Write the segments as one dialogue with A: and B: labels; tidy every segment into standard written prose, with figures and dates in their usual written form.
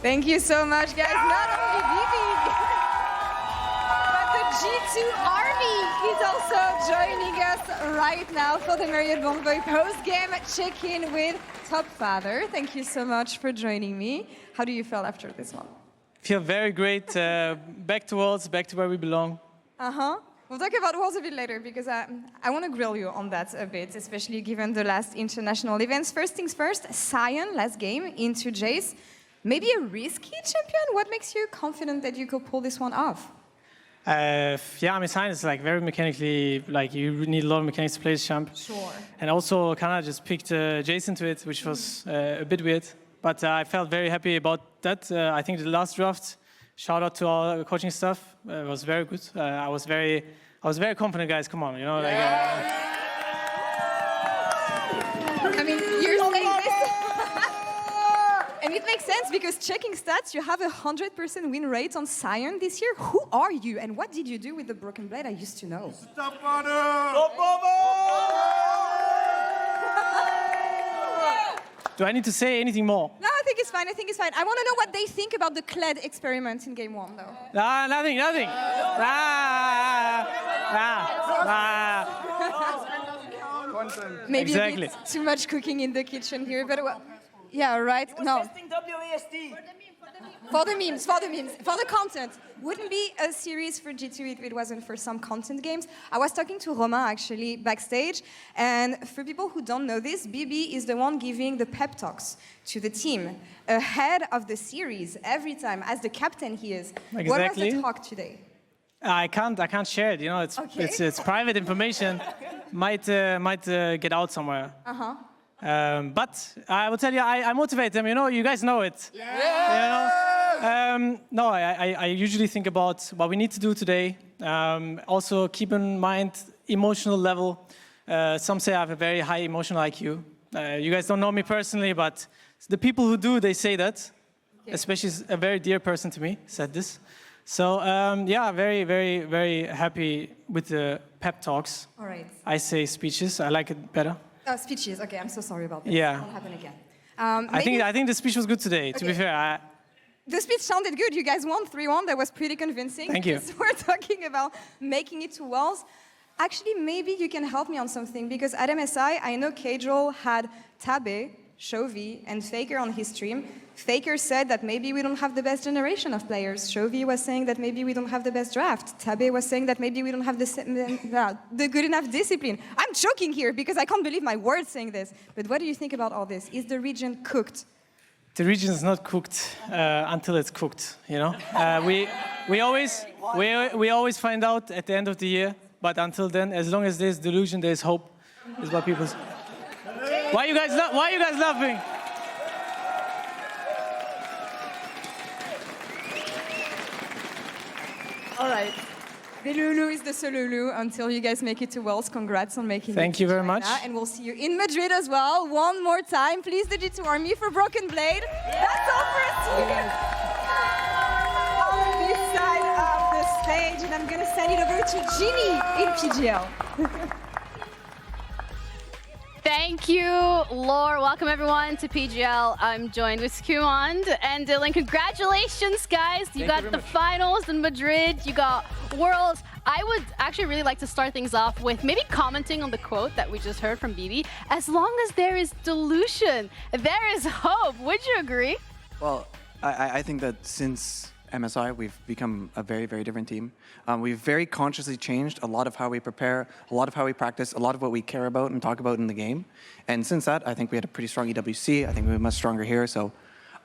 A: Thank you so much, guys. Not only Bibi, but the G2 Army is also joining us right now for the Marriott Bonvoy post-game check-in with Top Father. Thank you so much for joining me. How do you feel after this one?
B: Feel very great. Back to Worlds, back to where we belong.
A: We'll talk about Worlds a bit later because I want to grill you on that a bit, especially given the last international events. First things first, Sion, last game into Jace. Maybe a risky champion? What makes you confident that you could pull this one off?
B: Yeah, I mean, Sion is like very mechanically, like you need a lot of mechanics to play this champ.
A: Sure.
B: And also Kana just picked Jace into it, which was a bit weird. But I felt very happy about that. I think the last draft, shout out to all coaching staff, was very good. I was very confident, guys. Come on, you know.
A: I mean, you're saying this, and it makes sense because checking stats, you have 100% win rate on Sion this year. Who are you, and what did you do with the Broken Blade? I used to know.
C: Stop father!
B: Do I need to say anything more?
A: No, I think it's fine. I think it's fine. I want to know what they think about the Kled experiment in Game 1, though.
B: Nothing.
A: Maybe
B: exactly.
A: a bit too much cooking in the kitchen here, but yeah, right? No. For the memes, for the content. Wouldn't be a series for G2 if it wasn't for some content games. I was talking to Romain actually backstage, and for people who don't know this, BB is the one giving the pep talks to the team ahead of the series every time, as the captain he is.
B: Exactly.
A: What was the talk today?
B: I can't share it. You know, it's private information. Might get out somewhere. But I will tell you, I motivate them. You know, you guys know it. Yeah. You know? No, I usually think about what we need to do today. Also, keep in mind emotional level. Some say I have a very high emotional IQ. You guys don't know me personally, but the people who do, they say that. Okay. Especially a very dear person to me said this. So yeah, very happy with the pep talks.
A: All right.
B: I say speeches. I like it better.
A: Speeches. Okay, I'm so sorry about that.
B: Yeah.
A: It won't happen again.
B: I think the speech was good today. To be fair.
A: The speech sounded good. You guys won 3-1. That was pretty convincing.
B: Thank you.
A: So we're talking about making it to Worlds. Actually, maybe you can help me on something because at MSI, I know Kajol had Tabe, Chovy, and Faker on his stream. Faker said that maybe we don't have the best generation of players. Chovy was saying that maybe we don't have the best draft. Tabe was saying that maybe we don't have the good enough discipline. I'm joking here because I can't believe my words saying this. But what do you think about all this? Is the region cooked?
B: The region is not cooked until it's cooked. You know, we always find out at the end of the year. But until then, as long as there's delusion, there's hope. Is what people say. Why are you guys laughing?
A: All right. The Lulu is the Solulu until you guys make it to Worlds. Congrats on making it.
B: Thank you very much.
A: And we'll see you in Madrid as well. One more time. Please, the G2 Army for Broken Blade. That's all for us here on this side of the stage. And I'm going to send it over to Ginny in PGL.
D: Thank you, Laure. Welcome, everyone, to PGL. I'm joined with Skewmond and Dylan. Congratulations, guys. You got the finals in Madrid. You got Worlds. I would actually really like to start things off with maybe commenting on the quote that we just heard from Bibi. As long as there is delusion, there is hope. Would you agree?
E: Well, I think that since MSI, we've become a very different team. We've very consciously changed a lot of how we prepare, a lot of how we practice, a lot of what we care about and talk about in the game. And since that, I think we had a pretty strong EWC. I think we're much stronger here. So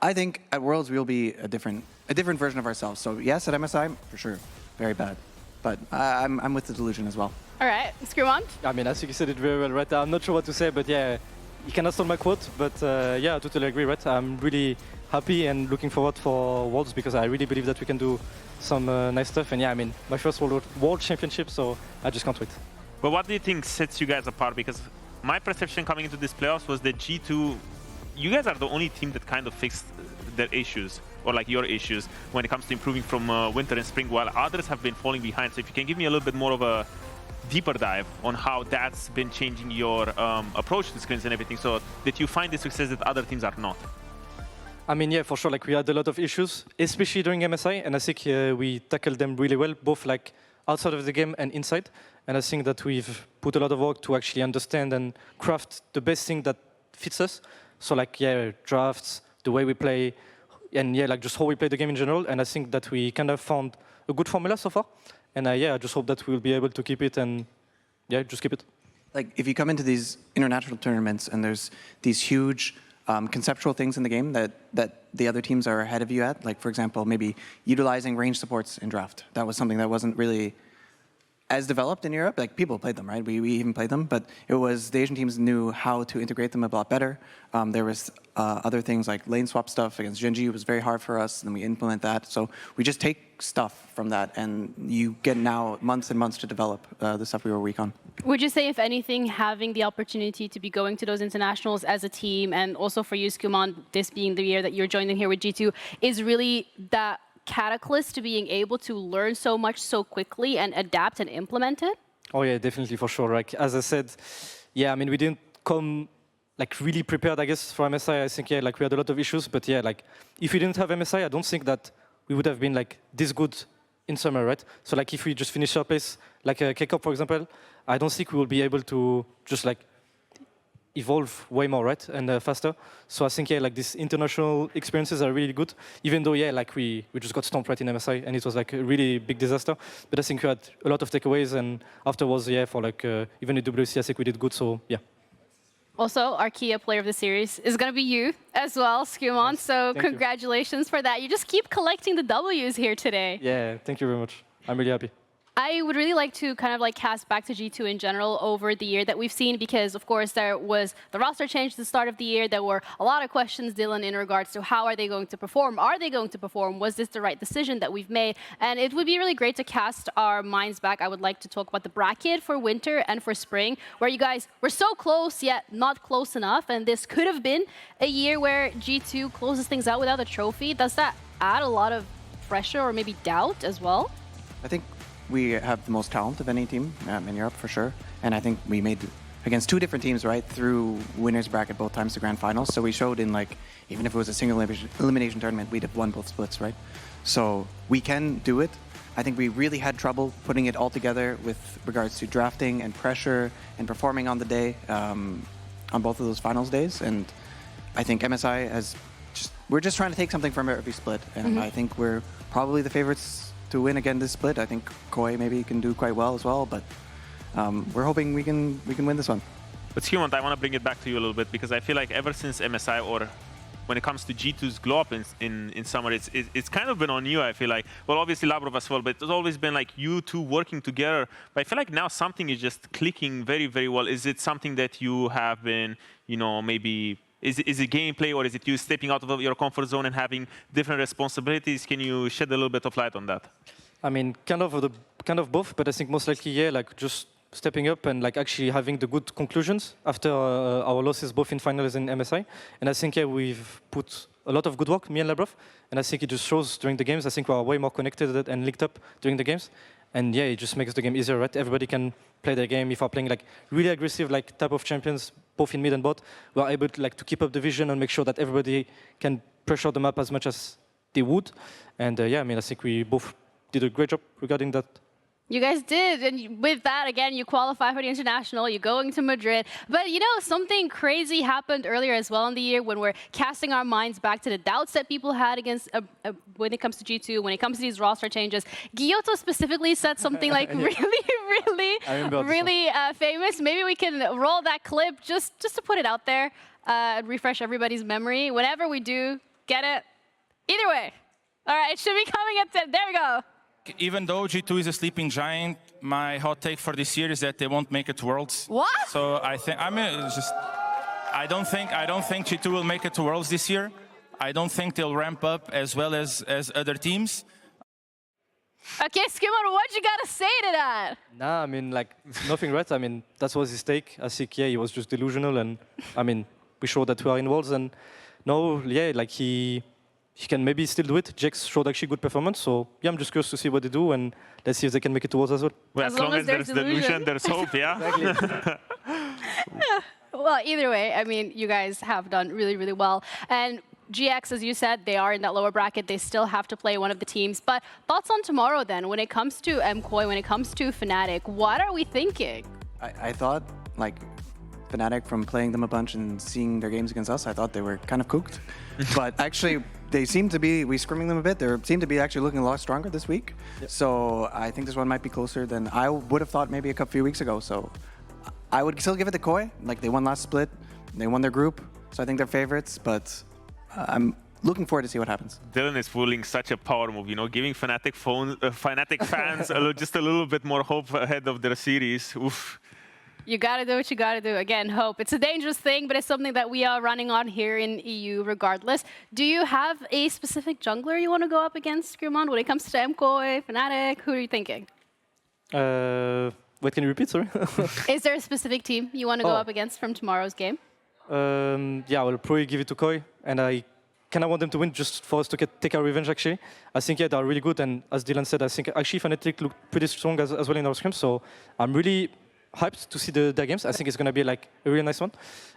E: I think at Worlds, we'll be a different version of ourselves. So yes, at MSI, for sure, very bad. But I'm with the delusion as well.
D: All right, Skewmond?
F: I mean, I think you said it very well, right? I'm not sure what to say, but yeah, you cannot steal my quote. But yeah, I totally agree, right? I'm really happy and looking forward for Worlds because I really believe that we can do some nice stuff. And yeah, I mean, my first World Championship, so I just can't wait.
G: But what do you think sets you guys apart? Because my perception coming into this playoffs was that G2, you guys are the only team that kind of fixed their issues, or like your issues, when it comes to improving from winter and spring, while others have been falling behind. So if you can give me a little bit more of a deeper dive on how that's been changing your approach to screens and everything, so that you find the success that other teams are not.
F: I mean, yeah, for sure. Like we had a lot of issues, especially during MSI, and I think we tackled them really well, both like outside of the game and inside. And I think that we've put a lot of work to actually understand and craft the best thing that fits us. So like, yeah, drafts, the way we play, and yeah, like just how we play the game in general. And I think that we kind of found a good formula so far. And yeah, I just hope that we'll be able to keep it and yeah, just keep it.
E: Like if you come into these international tournaments and there's these huge conceptual things in the game that the other teams are ahead of you at, like for example, maybe utilizing range supports in draft. That was something that wasn't really as developed in Europe. Like people played them, right? We even played them, but it was the Asian teams knew how to integrate them a lot better. There was other things like lane swap stuff against Genji was very hard for us, and we implement that. So we just take stuff from that, and you get now months and months to develop the stuff we were weak on.
D: Would you say, if anything, having the opportunity to be going to those internationals as a team, and also for you, Skewmond, this being the year that you're joining here with G2, is really that catalyst to being able to learn so much so quickly and adapt and implement it?
F: Oh yeah, definitely, for sure. Like as I said, yeah, I mean, we didn't come like really prepared, I guess, for MSI. I think, yeah, like we had a lot of issues, but yeah, like if we didn't have MSI, I don't think that we would have been like this good in summer, right? So like if we just finish our place, like a K-Cup, for example, I don't think we will be able to just like evolve way more, right, and faster. So I think, yeah, like these international experiences are really good, even though, yeah, like we just got stomped right in MSI, and it was like a really big disaster. But I think we had a lot of takeaways, and afterwards, yeah, for like even in WC, I think we did good, so yeah.
D: Also, our key player of the series is going to be you as well, Skewmond.
F: Yes,
D: so congratulations for that. You just keep collecting the W's here today.
F: Yeah, thank you very much. I'm really happy.
D: I would really like to kind of like cast back to G2 in general over the year that we've seen, because of course there was the roster change at the start of the year. There were a lot of questions, Dylan, in regards to how are they going to perform? Are they going to perform? Was this the right decision that we've made? And it would be really great to cast our minds back. I would like to talk about the bracket for winter and for spring, where you guys were so close yet not close enough. And this could have been a year where G2 closes things out without a trophy. Does that add a lot of pressure or maybe doubt as well?
E: I think we have the most talent of any team in Europe, for sure. And I think we made against two different teams, right, through winners bracket both times to grand finals. So we showed in, like, even if it was a single elimination tournament, we'd have won both splits, right? So we can do it. I think we really had trouble putting it all together with regards to drafting and pressure and performing on the day, on both of those finals days. And I think MSI has we're just trying to take something from every split. And I think we're probably the favorites to win again this split. I think Koi maybe can do quite well as well, but we're hoping we can win this one.
G: But Skewmond, I want to bring it back to you a little bit, because I feel like ever since MSI, or when it comes to G2's glow up in summer, it's kind of been on you, I feel like. Well, obviously Labrov as well, but it's always been like you two working together. But I feel like now something is just clicking very, very well. Is it something that you have been, you know, maybe... Is it gameplay, or is it you stepping out of your comfort zone and having different responsibilities? Can you shed a little bit of light on that?
F: I mean, kind of both, but I think most likely, yeah, like just stepping up and like actually having the good conclusions after our losses both in finals and MSI. And I think, yeah, we've put a lot of good work, me and Labrov, and I think it just shows during the games. I think we are way more connected and linked up during the games. And yeah, it just makes the game easier, right? Everybody can play their game. If we're playing like really aggressive, like type of champions, both in mid and bot, we're able to like to keep up the vision and make sure that everybody can pressure the map as much as they would. And yeah, I mean, I think we both did a great job regarding that.
D: You guys did, and with that, again, you qualify for the international, you're going to Madrid. But you know, something crazy happened earlier as well in the year when we're casting our minds back to the doubts that people had against when it comes to G2, when it comes to these roster changes. Giotto specifically said something like really famous. Maybe we can roll that clip just to put it out there, refresh everybody's memory. Whenever we do, get it? Either way. All right, it should be coming at 10. There we go.
C: Even though G2 is a sleeping giant, my hot take for this year is that they won't make it to Worlds.
D: What?
C: So I think I don't think G2 will make it to Worlds this year. I don't think they'll ramp up as well as other teams.
D: Okay, Skewmond, what you gotta say to that?
F: Nah, I mean, like nothing, right? I mean, that was his take. I think, yeah, he was just delusional, and I mean, we showed that we are in Worlds, and no, yeah, like he can maybe still do it. Jax showed actually good performance, so yeah, I'm just curious to see what they do, and let's see if they can make it to Worlds as well.
G: Well, as long as there's delusion, there's hope, yeah?
D: Well, either way, I mean, you guys have done really, really well. And GX, as you said, they are in that lower bracket. They still have to play one of the teams. But thoughts on tomorrow then, when it comes to MKOI, when it comes to Fnatic, what are we thinking?
E: I thought, like, Fnatic, from playing them a bunch and seeing their games against us, I thought they were kind of cooked. But actually, they seem to be, we scrimming them a bit, they seem to be actually looking a lot stronger this week. Yep. So I think this one might be closer than I would have thought maybe a few weeks ago. So I would still give it to KOI. Like, they won last split, they won their group, so I think they're favorites, but I'm looking forward to see what happens.
G: Dylan is pulling such a power move, you know, giving Fnatic fans just a little bit more hope ahead of their series. Oof.
D: You gotta do what you gotta do. Again, hope. It's a dangerous thing, but it's something that we are running on here in EU regardless. Do you have a specific jungler you want to go up against, Skewmond, when it comes to MKOI, Fnatic? Who are you thinking?
F: Wait, can you repeat, sorry?
D: Is there a specific team you want to go up against from tomorrow's game?
F: Yeah, I will probably give it to KOI, and I kind of want them to win just for us to take our revenge, actually. I think, yeah, they're really good, and as Dylan said, I think actually Fnatic looked pretty strong as well in our scrims, so I'm really hyped to see their games. I think it's going to be like a really nice one.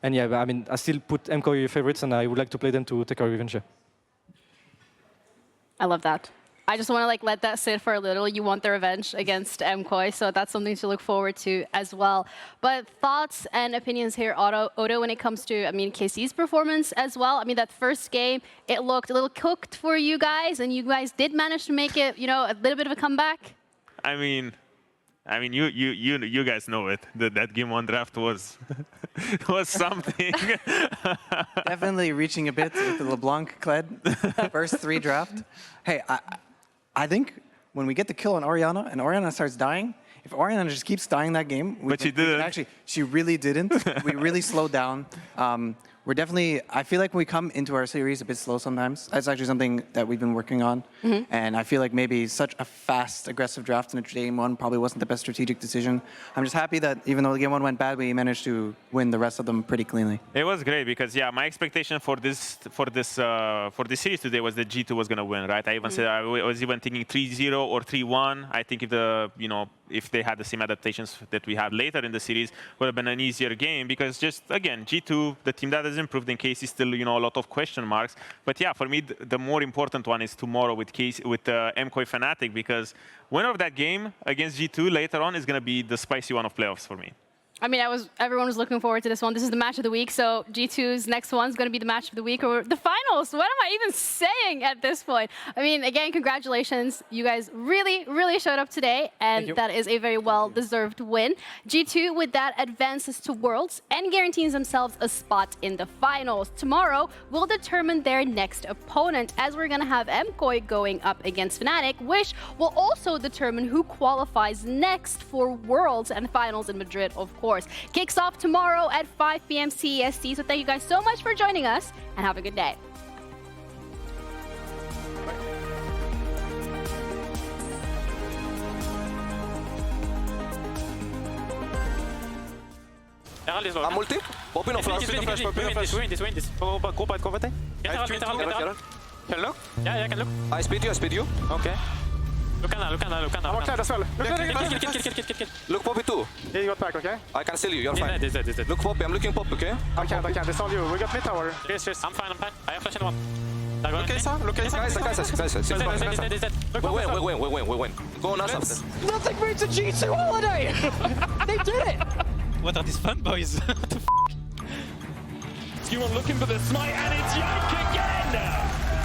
F: And yeah, I mean, I still put MKOI favorites, and I would like to play them to take our revenge. Yeah.
D: I love that. I just want to let that sit for a little. You want the revenge against MKOI, so that's something to look forward to as well. But thoughts and opinions here, Odo, when it comes to, I mean, KC's performance as well. I mean, that first game, it looked a little cooked for you guys, and you guys did manage to make it, you know, a little bit of a comeback.
G: I mean, you guys know it. That game 1 draft was something.
E: Definitely reaching a bit with the LeBlanc Kled first 3 draft. Hey, I think when we get the kill on Orianna and Orianna starts dying, if Orianna just keeps dying that game,
G: but she didn't.
E: Actually, she really didn't. We really slowed down. We're definitely, I feel like we come into our series a bit slow sometimes. That's actually something that we've been working on. And I feel like maybe such a fast, aggressive draft in a game 1 probably wasn't the best strategic decision. I'm just happy that even though the game 1 went bad, we managed to win the rest of them pretty cleanly.
G: It was great because, yeah, my expectation for this series today was that G2 was going to win, right? I even said I was even thinking 3-0 or 3-1. I think if they had the same adaptations that we had later in the series, would have been an easier game because just, again, G2, the team that has improved in case is still, a lot of question marks. But yeah, for me, the more important one is tomorrow with MKOI Fnatic because winner of that game against G2 later on is going to be the spicy one of playoffs for me.
D: I mean, everyone was looking forward to this one. This is the match of the week, so G2's next one is going to be the match of the week or the finals. What am I even saying at this point? I mean, again, congratulations. You guys really, really showed up today, and that is a very well-deserved win. G2, with that, advances to Worlds and guarantees themselves a spot in the finals. Tomorrow will determine their next opponent, as we're going to have MKOI going up against Fnatic, which will also determine who qualifies next for Worlds and finals in Madrid, of course. Kicks off tomorrow at 5 p.m. CEST. So thank you guys so much for joining us and have a good day.
H: I'm multi. Open or flash.
B: Win this. Go back.
H: Can look?
B: Yeah, I can look.
H: I speed you.
B: Okay. Look at
H: Look Poppy too.
I: Yeah, you got back, okay?
H: I can steal you, you're fine.
B: Dead.
H: Look Poppy, I'm looking Poppy, okay?
I: I can't. It's all you. We got mid tower.
B: Yes. I'm fine. I have flash in 1.
H: Look at guys. We win. Go on us after.
J: Nothing brings a G2 holiday! They did it!
B: What are these fanboys?
J: Skewmond looking for the smite, and it's Yank again!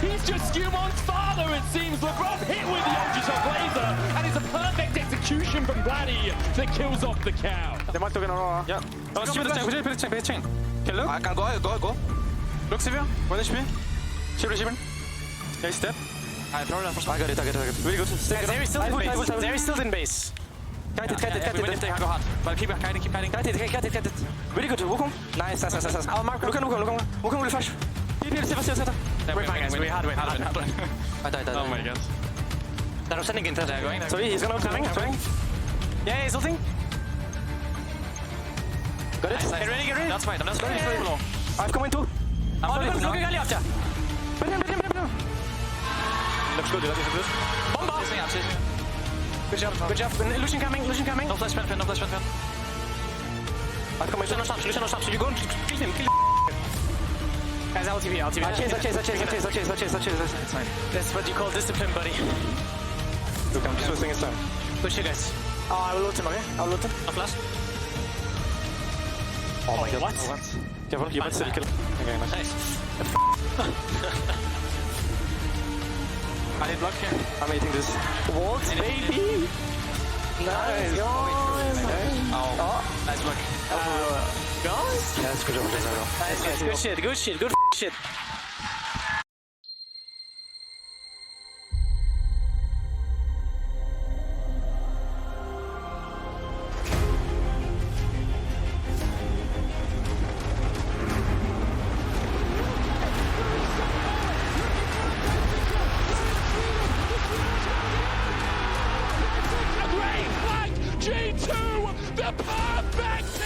J: He's just Skewmond's father, it seems. LeBron hit with the Ultra Laser, and it's a perfect execution from Vladdy that kills off the cow.
I: They might look in Aurora.
B: Yeah. Oh, put it chain. Can look?
H: I can go.
B: Look, Sivir. 1 HP. Shiver. Okay, step.
H: I got it.
B: Really good. There is still in base. Kite it. We win if they go hard. But keep kiting.
H: Kite it.
B: Really good. Wukong.
H: Nice.
B: Oh, Mark, look. Wukong will flash. We're fine, we had. Oh my god. They're sending into there going. Sorry, he's gonna coming. Yeah, he's ulting. Got it. Nice. Get ready. That's fine. I'm not going to I've come in too. I'm looking at you. Looks good. Bomba. Good job. Lucian coming. No flash fan. I've come in. Lucian no stops. You go and kill him.
K: Guys, LTV. I'll chase. That's what you call discipline, buddy.
I: Look, I'm just wasting his time.
K: Push you guys. Oh, I will ult him, okay? I will ult him.
J: A flash.
I: Oh my god.
K: What?
I: Careful, you might still kill. Okay, nice.
K: I need block here.
I: I'm eating this.
K: Waltz, baby! Nice.
J: Oh.
K: Nice block. Guys?
I: Yes, good job.
K: Nice, guys. Good shit. Good shit.
J: G2, the perfect